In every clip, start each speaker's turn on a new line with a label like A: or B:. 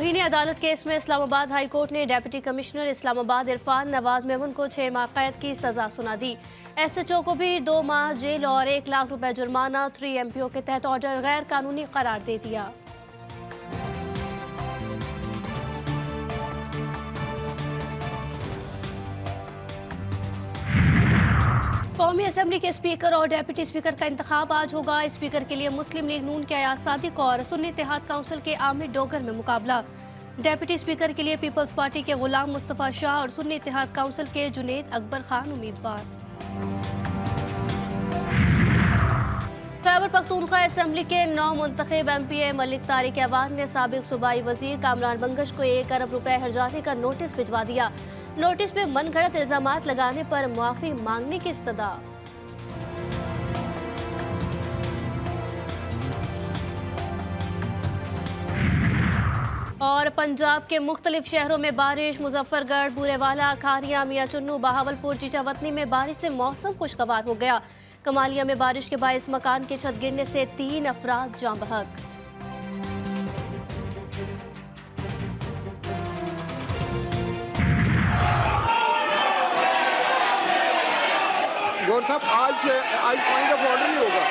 A: तौहीन अदालत केस में Islamabad high court ने डेप्यूटी कमिश्नर इस्लामाबाद इरफान नवाज मेमन को 6 माह कैद की सजा सुना दी। SHO को भी 2 माह जेल और 1 लाख रुपए जुर्माना 3MPO के तहत ऑर्डर गैर कानूनी करार दे दिया। कौमी असम्बली के स्पीकर और डेप्यूटी स्पीकर का इंतखाब आज होगा। स्पीकर के लिए मुस्लिम लीग नून के अयाज सादिक और सुन्नी इत्तेहाद काउंसिल के आमिर डोगर में मुकाबला। डेप्यूटी स्पीकर के लिए पीपल्स पार्टी के गुलाम मुस्तफा शाह और सुन्नी इत्तेहाद काउंसिल के जुनेद अकबर खान उम्मीदवार। खैबर पख्तूनख्वा असम्बली के 9 मुंतखब MPA मलिक तारिक अवान ने साबिक सूबाई वजीर कामरान बंगश को 1 अरब रुपए हर्जाने का नोटिस भिजवा दिया। नोटिस में मनगढ़ंत इल्जामात लगाने पर मुआफी मांगने की इस्तदा। और पंजाब के मुख्तलिफ शहरों में बारिश। मुजफ्फरगढ़, बूरेवाला, खारिया, मियां चुन्नू, बहावलपुर, चीचावतनी में बारिश से मौसम खुशगवार हो गया। कमालिया में बारिश के बायस मकान की छत गिरने से 3 अफराद जाँ बहक।
B: गौर साहब, आज पॉइंट ऑफ ऑर्डर ही होगा।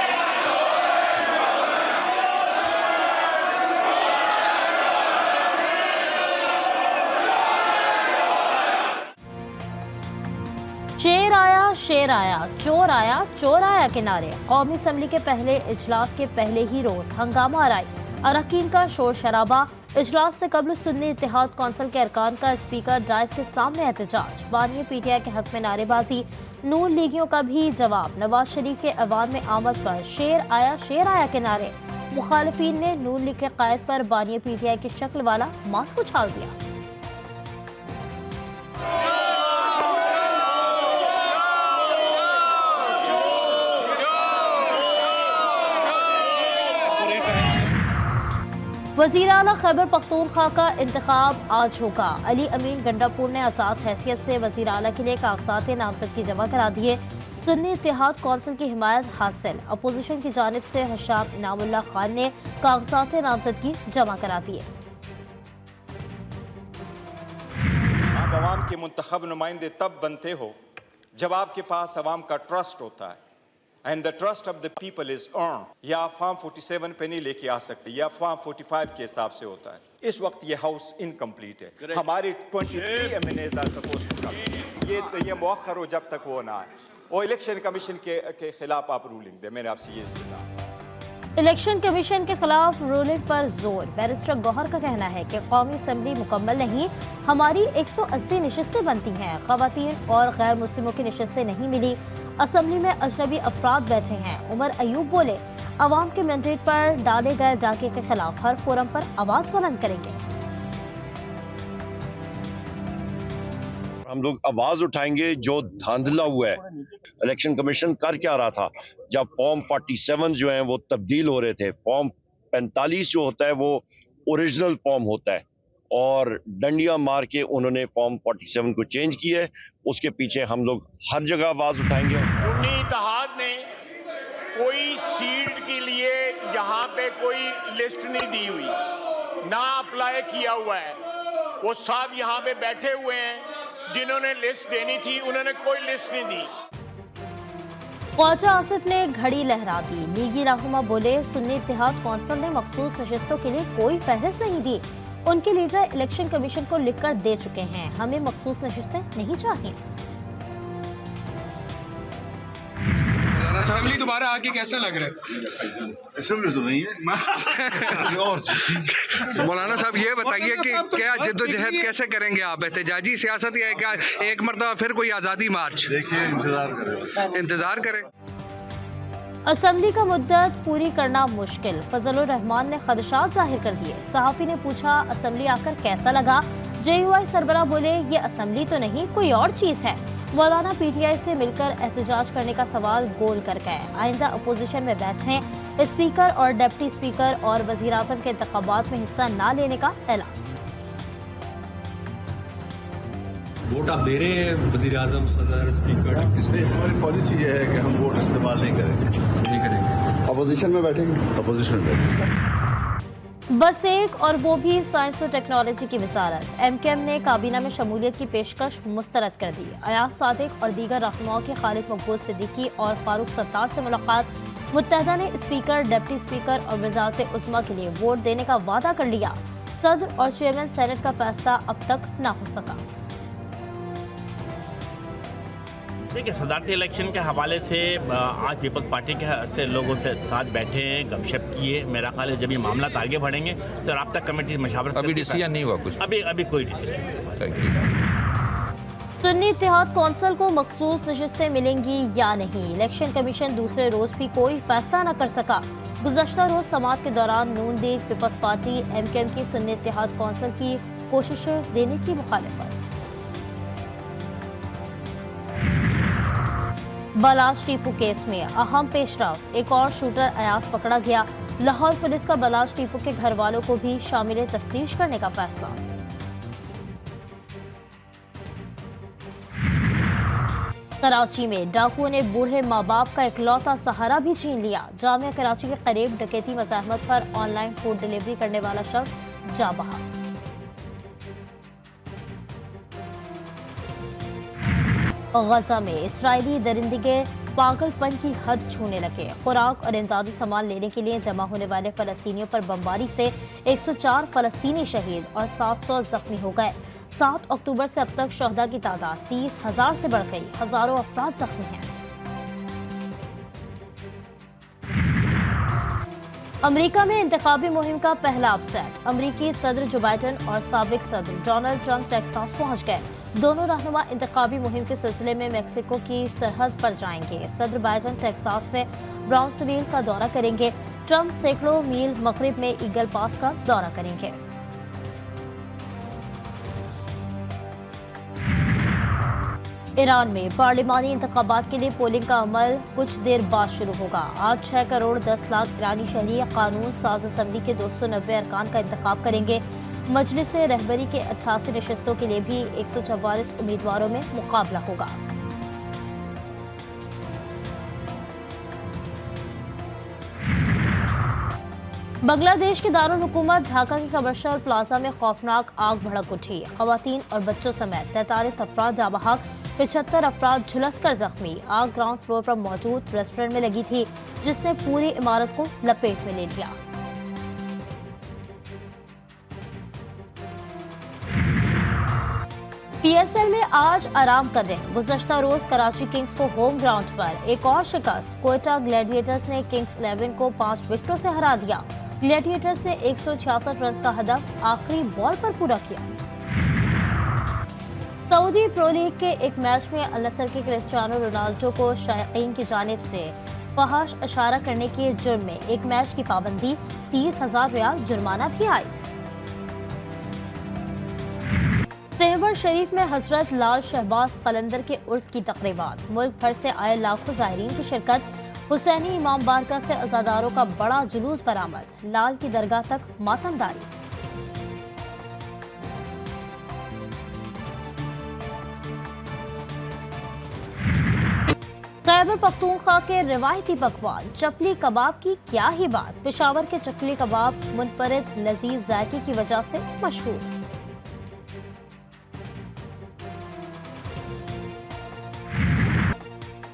C: शेर आया, चोर आया, चोर आया के नारे। कौमी असम्बली के पहले इजलास के पहले ही रोज हंगामा आराई, अरकान का शोर शराबा। इजलास से कबल सुन्नी इत्तेहाद कौंसिल के अरकान का स्पीकर डाइस के सामने एहतजाज। बानी PTI के हक में नारेबाजी। नून लीगियों का भी जवाब। नवाज शरीफ के अवान में आमद पर शेर आया के नारे। मुखालिफिन ने नून लीग के कायद पर बानी PTI की शक्ल वाला मास्क उछाल दिया। वज़ीर आला खैबर पख्तूनख्वा का इंतखाब आज होगा। अली अमीन गंडापुर ने आज़ाद हैसियत से वज़ीर आला के लिए कागजात नामजदगी जमा करा दिए। सुन्नी इत्तेहाद कौंसिल की हिमायत हासिल। अपोजिशन की जानिब से हशाम इनामुल्लाह खान ने कागजात नामजदगी जमा करा दिए।
D: आप अवाम के मुंतखब नुमाइंदे तब बनते हो जब आपके पास अवाम का ट्रस्ट होता है। And the trust of the people is earn. या आप फॉर्म 47 पे नहीं लेके आ सकते, या फॉर्म 45 के हिसाब से होता है। इस वक्त ये हाउस इनकम्प्लीट है। हमारे 23 MNAs are suppose to come. ये मौखर हो जब तक वो ना आए। और इलेक्शन कमीशन के खिलाफ आप रूलिंग दे। मैंने आपसे ये इस्तेमाल।
C: इलेक्शन कमीशन के खिलाफ रूलिंग पर जोर। बैरिस्टर गौहर का कहना है कि कौमी असम्बली मुकम्मल नहीं, हमारी 180 नशस्तें बनती हैं। ख़वातीन और गैर मुस्लिमों की नशस्तें नहीं मिली। असम्बली में अजनबी अफराद बैठे हैं। उमर अयूब बोले, अवाम के मैंडेट पर डाले गए डाके के खिलाफ हर फोरम पर आवाज बुलंद करेंगे।
E: हम लोग आवाज उठाएंगे जो धांधला हुआ है। इलेक्शन कमीशन कर क्या रहा था? जब फॉर्म 47 जो हैं वो तब्दील हो रहे थे, फॉर्म 45 जो होता है वो ओरिजिनल फॉर्म होता है, और डंडियां मार के उन्होंने फॉर्म 47 को चेंज किया है। उसके पीछे हम लोग हर जगह आवाज उठाएंगे।
F: सुन्नी इत्तेहाद ने कोई सीट के लिए यहाँ पे कोई लिस्ट नहीं दी हुई, ना अप्लाई किया हुआ है। वो सब यहाँ पे बैठे हुए हैं, जिन्होंने लिस्ट देनी थी उन्होंने कोई लिस्ट नहीं दी।
C: ख्वाजा आसिफ ने घड़ी लहरा दी। लीगी रहनुमा बोले, सुन्नी इत्तेहाद कौंसिल ने मखसूस नशस्तों के लिए कोई फहरिस्त नहीं दी। उनके लीडर इलेक्शन कमीशन को लिखकर दे चुके हैं। हमें मखसूस नशस्तें नहीं चाहिए।
G: असेंबली दोबारा आके कैसा लग रहा है?
H: असेंबली तो नहीं है। और
G: मौलाना साहब ये बताइए कि क्या जिद्दोजहद कैसे करेंगे आप? एहतजाजी सियासत या क्या एक मरतबा फिर कोई आज़ादी मार्च?
H: देखिए,
G: इंतजार करें।
C: असम्बली का मुद्दत पूरी करना मुश्किल। फजलुर रहमान ने खदशात जाहिर कर दिए। सहाफ़ी ने पूछा, असम्बली आकर कैसा लगा? JUI सरबराह बोले, ये असम्बली तो नहीं, कोई और चीज़ है। मौलाना PTI से मिलकर एहतजाज करने का सवाल गोल कर गए। आइंदा अपोजिशन में बैठें। स्पीकर और डिप्टी स्पीकर और वज़ीर आज़म के इंतखाबात में हिस्सा न लेने का ऐलान।
I: वोट आप दे रहे हैं वज़ीर आज़म, सदर, स्पीकर?
H: इसमें हमारी पॉलिसी ये है कि हम वोट इस्तेमाल नहीं करेंगे।
I: नहीं करेंगे।
H: अपोजिशन में बैठेंगे। अपोजिशन में बैठेंगे।
C: बस एक, और वो भी साइंस और टेक्नोलॉजी की वजारत। एमकेएम ने काबीना में शमूलियत की पेशकश मुस्तरद कर दी। अयाज सादिक और दीगर रहनुमाओं की खालिद मकबूल सिद्दीकी और फारूक सत्तार से मुलाकात। मुत्तहदा ने स्पीकर, डिप्टी स्पीकर और वजारत उज़्मा के लिए वोट देने का वादा कर लिया। सदर और चेयरमैन सेनेट का फैसला अब तक न हो सका।
J: देखिए, सदारती इलेक्शन के हवाले से आज पीपल्स पार्टी के से लोगों से साथ बैठे हैं, गपशप किए। मेरा ख्याल है जब ये मामला आगे बढ़ेंगे तो राब्ता कमेटी मशावरत।
I: अभी डिसीजन नहीं हुआ कुछ?
J: अभी कोई डिसीजन।
C: सुन्नी इत्तेहाद कौंसिल को मखसूस नशिस्तें मिलेंगी या नहीं, इलेक्शन कमीशन दूसरे रोज भी कोई फैसला न कर सका। गुज़श्ता रोज समाअत के दौरान नून लीग, पीपल्स पार्टी, एमकेएम की सुन्नी इत्तेहाद कौंसिल की कोशिशें देने की मुखालिफत। बलाज टीपू केस में अहम पेशरफ, एक और शूटर अयाज पकड़ा गया। लाहौर पुलिस का बलाज टीपू के घर वालों को भी शामिल तफ्तीश करने का फैसला। कराची में डाकुओं ने बूढ़े माँ बाप का इकलौता सहारा भी छीन लिया। जामिया कराची के करीब डकैती मज़ाहमत पर ऑनलाइन फूड डिलीवरी करने वाला शख्स जा बहा। गजा में इसराइली दरिंदे पागलपन की हद छूने लगे। खुराक और इमदादी सामान लेने के लिए जमा होने वाले फलस्तीनियों पर बमबारी से 104 फलस्तीनी शहीद और 700 जख्मी हो गए। 7 अक्टूबर से अब तक शहदा की तादाद 30,000 से बढ़ गई, हजारों अफराद जख्मी हैं। अमेरिका में इंतखाबी मुहिम का पहला अपसेट। अमेरिकी सदर जो बाइडन और साबिक सदर डोनाल्ड ट्रंप टेक्सास पहुंच गए। दोनों रहनुमा इंतखाबी मुहिम के सिलसिले में मेक्सिको की सरहद पर जाएंगे। सदर बाइडन टेक्सास में ब्राउन्सविल का दौरा करेंगे। ट्रंप सैकड़ों मील मगरिब में ईगल पास का दौरा करेंगे। ईरान में पार्लिमानी इंतखाबात के लिए पोलिंग का अमल कुछ देर बाद शुरू होगा। आज 6 करोड़ 10 लाख ईरानी शहरी कानून साज असम्बली के 290 अरकान का इंतखाब करेंगे। मजलिस रहबरी के 88 नशस्तों के लिए भी 144 उम्मीदवारों में मुकाबला होगा। बांग्लादेश के दारुल हुकूमत ढाका के कमर्शियल प्लाजा में खौफनाक आग भड़क उठी। खवातीन और बच्चों समेत 43 अफराद जाँ बहक, 75 अफराद झुलस कर जख्मी। आग ग्राउंड फ्लोर पर मौजूद रेस्टोरेंट में लगी थी, जिसने पूरी इमारत को लपेट में ले लिया। पीएसएल में आज आराम का दिन। गुज़श्ता रोज कराची किंग्स को होम ग्राउंड पर एक और शिकस्त। कोयटा ग्लैडिएटर्स ने किंग्स 11 को 5 विकेटों से हरा दिया। ग्लैडिएटर्स ने 166 रन का हदफ आखिरी बॉल पर पूरा किया। सऊदी प्रो लीग के एक मैच में अल नसर के क्रिस्टियानो रोनाल्डो को शायकीन की जानिब से फहाश इशारा करने के जुर्म में एक मैच की पाबंदी, 30,000 रियाल जुर्माना भी आई। सेहवर शरीफ में हजरत लाल शहबाज कलंदर के उर्स की तकरीबात। मुल्क भर से आए लाखों ज़ायरीन की शिरकत। हुसैनी इमाम बारगाह से अज़ादारों का बड़ा जुलूस बरामद। लाल की दरगाह तक मातमदारी। खैबर पख्तूनख्वा के रिवायती पकवान चपली कबाब की क्या ही बात। पेशावर के चकली कबाब मुनफरिद लजीज जायके की वजह से मशहूर।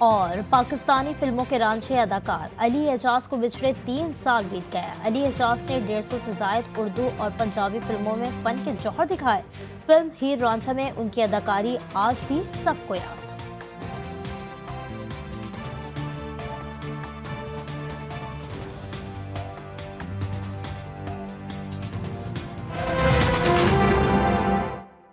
C: और पाकिस्तानी फिल्मों के रांझे अदाकार अली एजाज को बिछड़े 3 साल बीत गए। अली एजाज ने 150 से जायद उर्दू और पंजाबी फिल्मों में फन के जौहर दिखाए। फिल्म हीर रांझा में उनकी अदाकारी आज भी सबको याद।